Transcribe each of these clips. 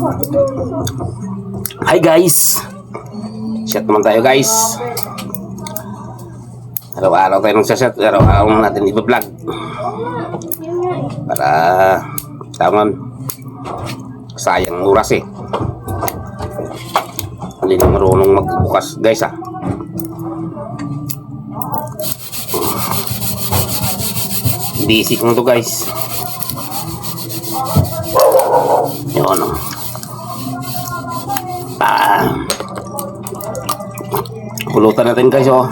Hi guys, set naman tayo guys. Araw-araw tayo nagsaset, araw-araw natin i-vlog para taman sayang oras eh. Hindi na marunong magbukas guys ah. Basic mo to guys. Yun pulutan natin guys oh,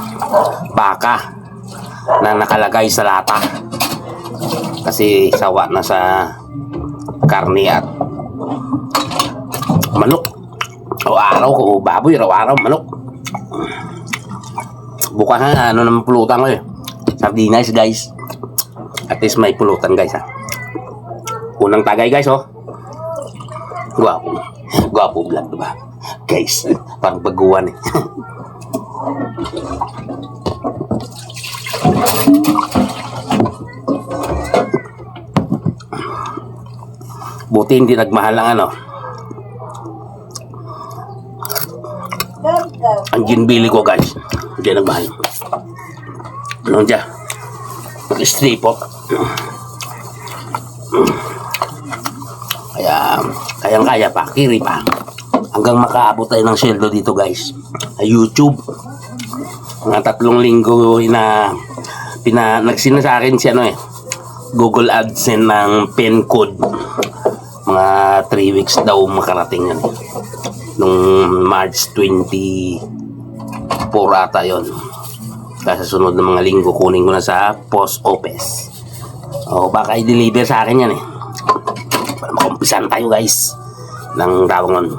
baka na nakalagay sa lata kasi sawa na sa karne at manok o araw ko baboy, araw-araw manok. Bukas ha, ano naman pulutan ko eh, sardinas guys. At least may pulutan guys ha. Unang tagay guys oh, gwapo vlog diba guys, parang baguhan eh. Buti hindi nagmahal ang ano, ang ginbili ko guys, hindi nagmahal. Ano dyan, mag-strip po. Kayang-kaya pa, kiri pa hanggang makaabot tayo ng sweldo dito guys sa YouTube. Mga 3 linggo na nagsina sa akin si ano eh, Google AdSense ng PIN code. Mga 3 weeks daw makarating yan. Nung March 24 ata yun. Kasi sunod na mga linggo kunin ko na sa post office. O baka i-deliver sa akin yan eh. Para makumpisan tayo guys ng tawangon.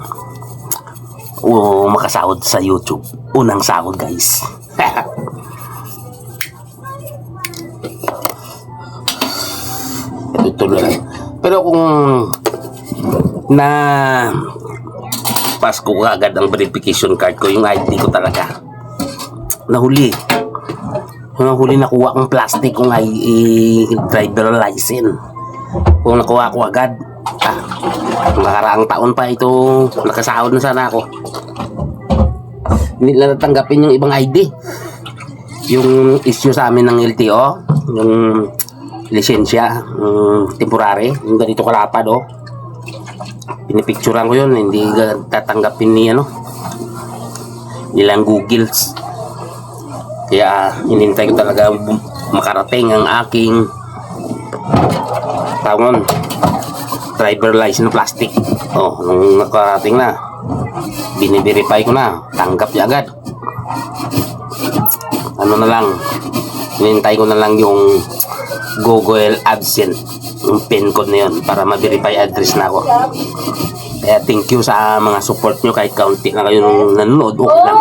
O makasahod sa YouTube. Unang sahod guys. Ito lang. Pero kung na Pasko agad ang verification card ko, yung ID ko talaga nahuli nakuha kong plastic kung ay driver license. Kung nakuha ko agad nakaraang taon pa ito, nakasahod na sana ako. Hindi na natanggapin yung ibang ID, yung issue sa amin ng LTO, yung lisensya temporary, yung ganito kalapad oh. Pinipicturean ko yun, hindi tatanggapin ni ano nilang Googles. Kaya hinintay ko talaga makarating ang aking tawon driver license plastic. Oh, nung nakarating na, biniverify ko na, tanggap niya agad. Ano na lang, hinintay ko na lang yung Google AdSense, yung PIN code na yun para ma-verify address na ako. Kaya thank you sa mga support nyo, kahit kaunti na kayo nung nanonood, okay lang.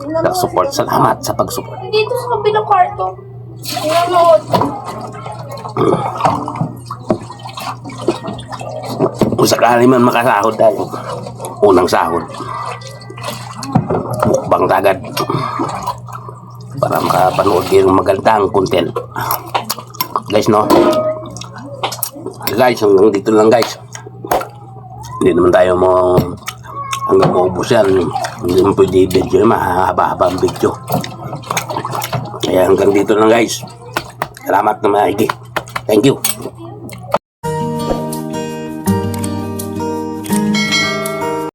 Nag-support, salamat sa pag-support. Dito sa kabilang kwarto, nanonood. Kung sakali man makasahod tayo, unang sahod, mukbang agad para makapanood kayo ng magandang content guys no. Guys, hanggang dito lang guys, hindi naman tayo mo hanggang maubos yan, hindi mo pwede i-video, mahaba-haba ang video. Kaya hanggang dito lang guys, salamat na maigi, thank you.